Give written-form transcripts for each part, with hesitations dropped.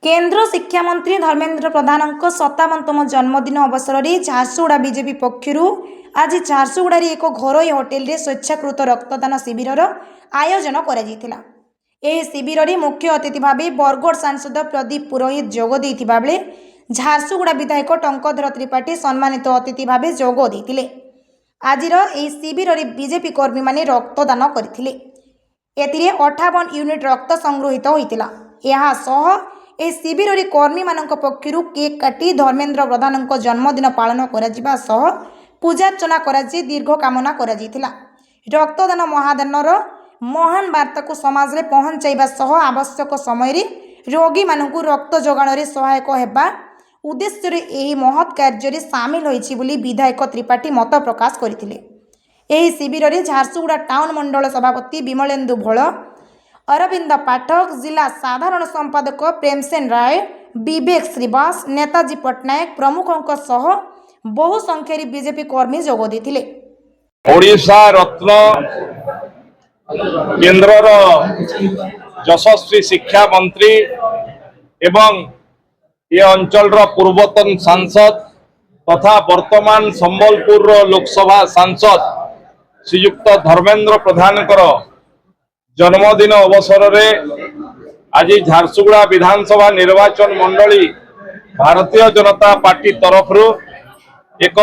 केन्द्र शिक्षा मंत्री धर्मेन्द्र प्रधान 57तम जन्मदिन अवसर में झारसुगुड़ा बीजेपी पक्षर आज झारसुगुड़ा एक घरोई होटेल रे स्वेच्छाकृत रक्तदान शिविर आयोजन करा। शिविर में मुख्य अतिथि भाव बरगढ़ सांसद प्रदीप पुरोहित जोगदे बेले झारसुगुड़ा विधायक टंकधर त्रिपाठी सम्मानित अतिथि भाव जोगदे। आज शिविर में बीजेपी कर्मी माने रक्तदान करथिले। 58 यूनिट रक्त संग्रहित होइतिला। ए शिविर में कर्मी मान पक्षर केक काटी धर्मेन्द्र प्रधान जन्मदिन पालन करा सह पूजार्चना कर दीर्घ कामना करा। रक्तदान महादानर महान वार्ता को समाज में पहुंचाइबा सह आवश्यक समय रोगी मानू रक्त जोगाण में सहायक होगा उद्देश्य यह महत् कार्य सामिल होइछि बोली विधायक त्रिपाठी मत प्रकाश करथिले। एही शिविर में झारसुगुड़ा टाउन मंडल सभापति विमलेन्दु भोल, अरविंद पाठक, जिला साधारण संपादक प्रेमसेन राय, विवेक श्रीवास, नेताजी पट्टनायक प्रमुखों सह बहु संख्यार बीजेपी कर्मी जोग देथिले। ओडिशा रत्न केन्द्रर यशस्वी शिक्षा मंत्री एवं ये अंचल पूर्वतन सांसद तथा वर्तमान संबलपुर लोकसभा सांसद श्रीयुक्त धर्मेन्द्र प्रधान जन्मदिन अवसर में आज झारसुगुड़ा विधानसभा निर्वाचन मंडली भारतीय जनता पार्टी तरफ एक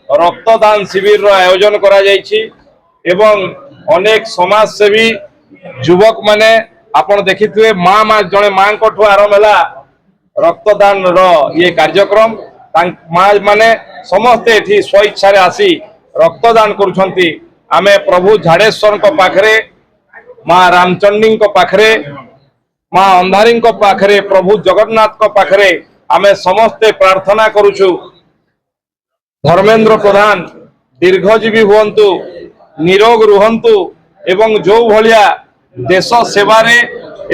रक्तदान शिविर आयोजन करा जायछि एवं अनेक समाजसेवी युवक माने आपण देखिथिबे माँ जड़े माँ को आरंभ है रक्तदान ये कार्यक्रम माँ माने समस्ते एठी स्वेच्छा आसी रक्तदान करुछंती। आमे प्रभु झाड़ेश्वर पाखरे माँ रामचंडी पाखरे माँ अंधारी पाखरे प्रभु जगन्नाथ पाखरे आमे समस्ते प्रार्थना करुछु धर्मेन्द्र प्रधान दीर्घजीवी हुंतु निरोग रुहंतु एवं जो भलिया देश सेवारे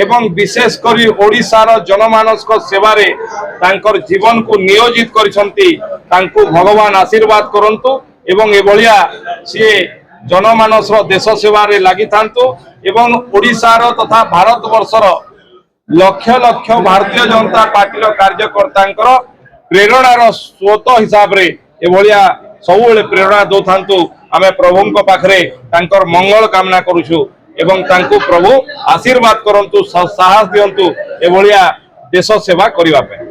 एवं विशेष करी ओडिशार जनमानस को सेवारे तांकर जीवन को नियोजित करिसंती तांको भगवान आशीर्वाद करंतु एवं ए भलिया सी जनमानस देश सेवारे लागि थांतु एवं ओडिशार तथा भारत वर्षर लक्ष लक्ष भारतीय जनता पार्टी कार्यकर्ता प्रेरणार स्रोत हिसाब रे ए भलिया सबुले प्रेरणा दो थांतु। आमे प्रभु पाखरे तांकर मंगल कामना करूछु एवं तांको प्रभु आशीर्वाद करंतु साहस दियंतु ए भलिया देश सेवा करिवा पे।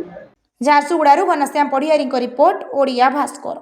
झारसुगुड़ा घनश्याम पढ़ियारी रिपोर्ट ओडिया भास्कर।